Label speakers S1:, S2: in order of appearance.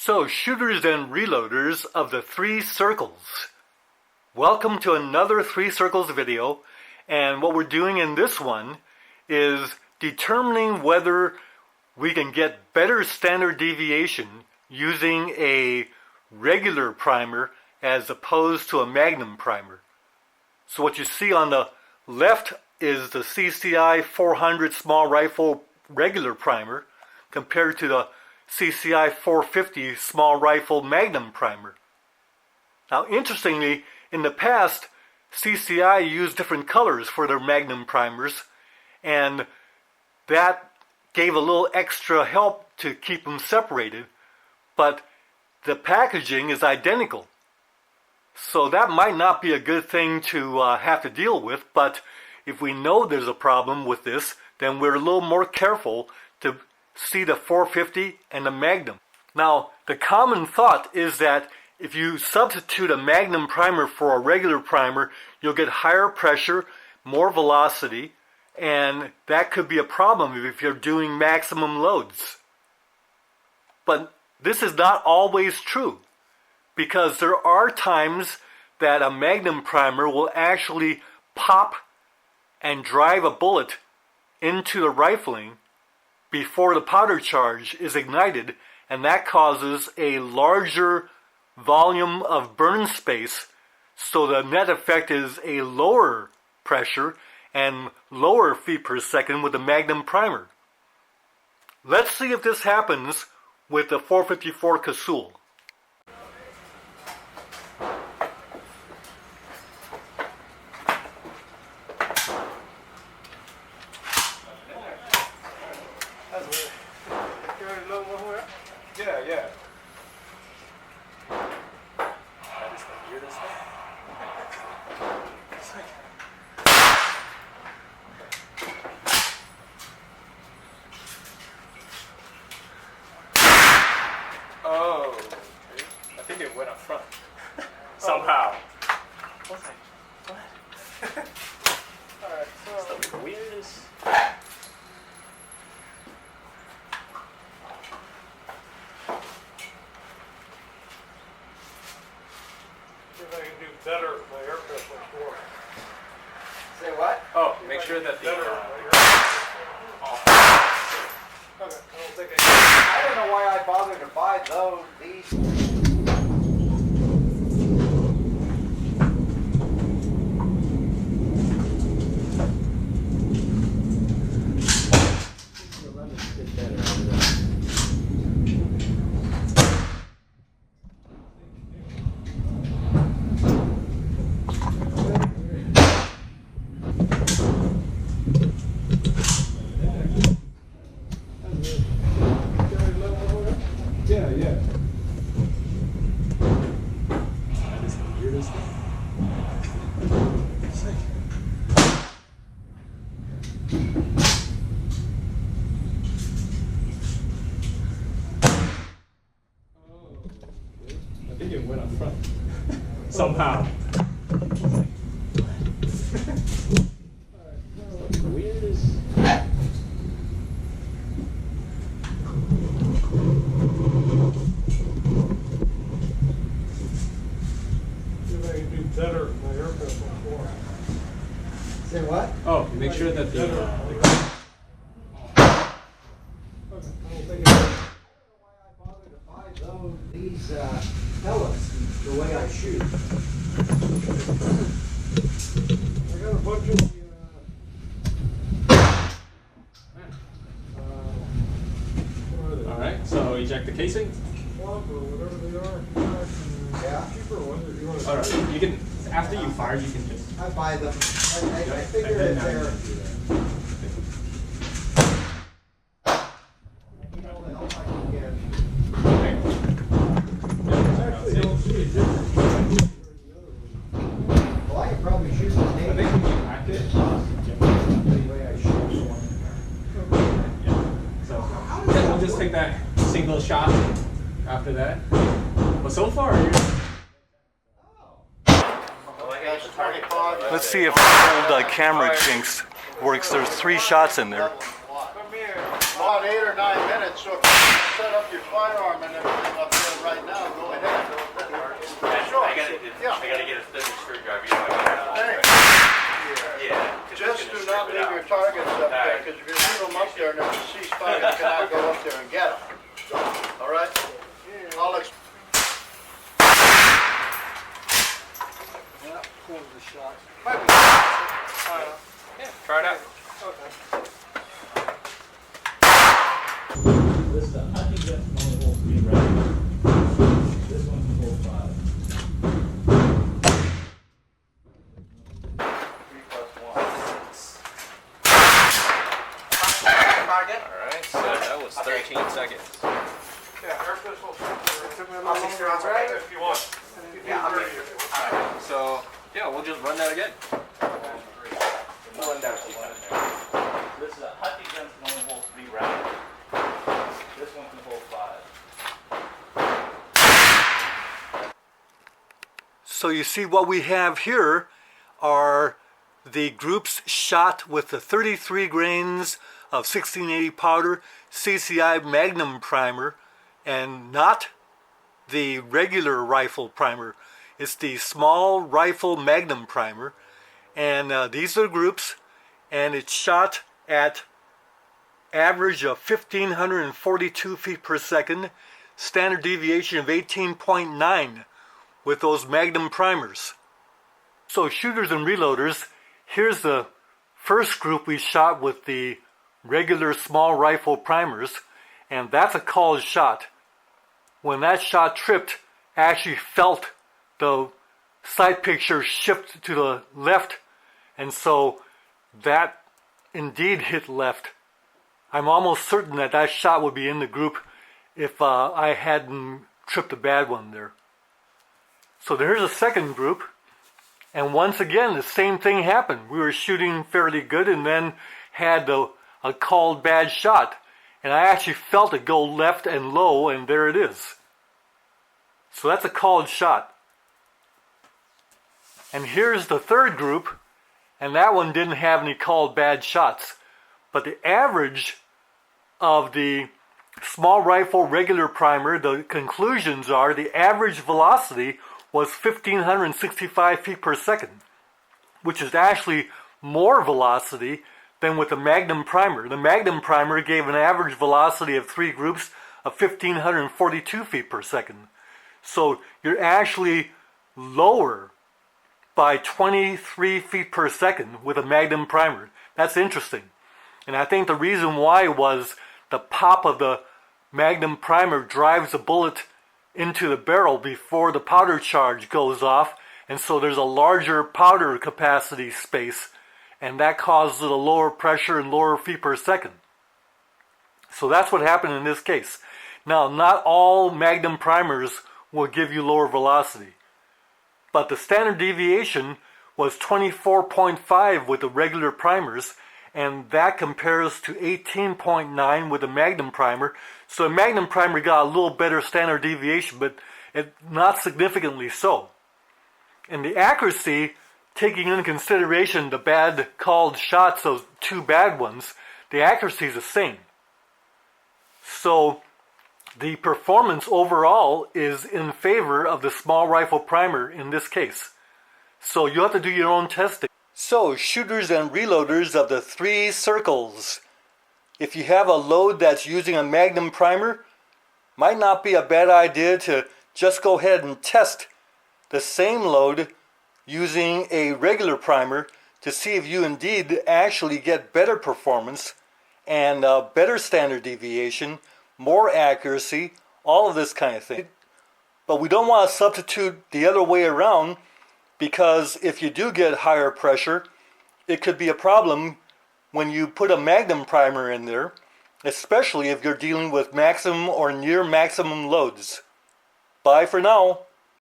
S1: So, shooters and reloaders of the 3 circles. Welcome to another 3 circles video, and what we're doing in this one is determining whether we can get better standard deviation using a regular primer as opposed to a Magnum primer. So what you see on the left is the CCI 400 small rifle regular primer compared to the CCI 450 small rifle Magnum primer. Now, interestingly, in the past, CCI used different colors for their Magnum primers, and that gave a little extra help to keep them separated, but the packaging is identical. So that might not be a good thing to have to deal with, but if we know there's a problem with this, then we're a little more careful to see the 450 and the Magnum. Now, the common thought is that if you substitute a Magnum primer for a regular primer, you'll get higher pressure, more velocity, and that could be a problem if you're doing maximum loads. But this is not always true, because there are times that a Magnum primer will actually pop and drive a bullet into the rifling before the powder charge is ignited, and that causes a larger volume of burn space, so the net effect is a lower pressure and lower feet per second with the Magnum primer. Let's see if this happens with the 454 Casull.
S2: Yeah. That is the weirdest thing. It's like... Oh, okay. I think it went up front. Somehow. I was like, what? Alright, so... It's the weirdest...
S3: I can do better with my air pressure before.
S4: Say what?
S2: Oh, make sure that the...
S3: Okay,
S4: I don't know why I bothered to buy these.
S2: Yeah. That is the weirdest thing. It's like... Oh, okay. I think it went up front. Somehow. Alright, the weirdest...
S3: better with my air pressure before.
S4: Say what?
S2: Oh, make sure that the...
S3: I don't think I don't know
S4: why I bothered to buy these pellets the way I shoot.
S3: I got a bunch of the
S2: Alright, so eject the casing.
S3: swamp or whatever they are.
S4: Yeah.
S3: Cheaper ones if you want to.
S2: Alright, you can, after you fire, you can just...
S4: I buy them. I figure
S2: And then
S4: that
S2: now you
S4: they're,
S2: can do that.
S4: you know, the help I can get.
S2: Okay.
S3: Actually, I don't see a difference between the other one.
S4: Well, I could probably shoot the
S2: I
S4: name.
S2: think when you act it,
S4: The way I shoot one.
S2: so then we'll just take that single shot after that. But so far, you're...
S1: Let's see if the old camera jinx works. There's 3 shots in there.
S5: Come here. About 8 or 9 minutes, so if you set up your firearm and everything up there
S3: This hunting gun can only hold 3 rounds. This one can hold 5.
S2: 3 plus 1.
S5: Alright, so that was 13 seconds.
S2: Yeah, air pistol. I'll take rounds, right? If you want.
S5: Yeah, I'll take it. Alright, so yeah, we'll just run that again.
S2: We'll run down to
S3: This hunting gun can only hold 3 rounds. This one can hold 5.
S1: So you see what we have here are the groups shot with the 33 grains of 1680 powder CCI Magnum primer, and not the regular rifle primer. It's the small rifle Magnum primer, and these are groups, and it's shot at average of 1,542 feet per second, standard deviation of 18.9 with those Magnum primers. So shooters and reloaders, here's the first group we shot with the regular small rifle primers, and that's a called shot. When that shot tripped, I actually felt the sight picture shift to the left, and so that indeed hit left. I'm almost certain that that shot would be in the group if I hadn't tripped a bad one there. So there's a second group, and once again the same thing happened. We were shooting fairly good and then had a called bad shot, and I actually felt it go left and low, and there it is. So that's a called shot. And here's the third group, and that one didn't have any called bad shots, but the average of the small rifle regular primer, the conclusions are the average velocity was 1,565 feet per second, which is actually more velocity than with the Magnum primer. The Magnum primer gave an average velocity of 3 groups of 1,542 feet per second. So you're actually lower by 23 feet per second with a Magnum primer. That's interesting. And I think the reason why was the pop of the Magnum primer drives the bullet into the barrel before the powder charge goes off, and so there's a larger powder capacity space, and that causes a lower pressure and lower feet per second. So that's what happened in this case. Now, not all Magnum primers will give you lower velocity, but the standard deviation was 24.5 with the regular primers, and that compares to 18.9 with the Magnum primer. So the Magnum primer got a little better standard deviation, but not significantly so. And the accuracy, taking into consideration the bad called shots, those 2 bad ones, the accuracy is the same. So the performance overall is in favor of the small rifle primer in this case. So you have to do your own testing. So shooters and reloaders of the 3 circles, if you have a load that's using a Magnum primer, might not be a bad idea to just go ahead and test the same load using a regular primer to see if you indeed actually get better performance and better standard deviation, more accuracy, all of this kind of thing. But we don't want to substitute the other way around, because if you do get higher pressure, it could be a problem when you put a Magnum primer in there, especially if you're dealing with maximum or near maximum loads. Bye for now.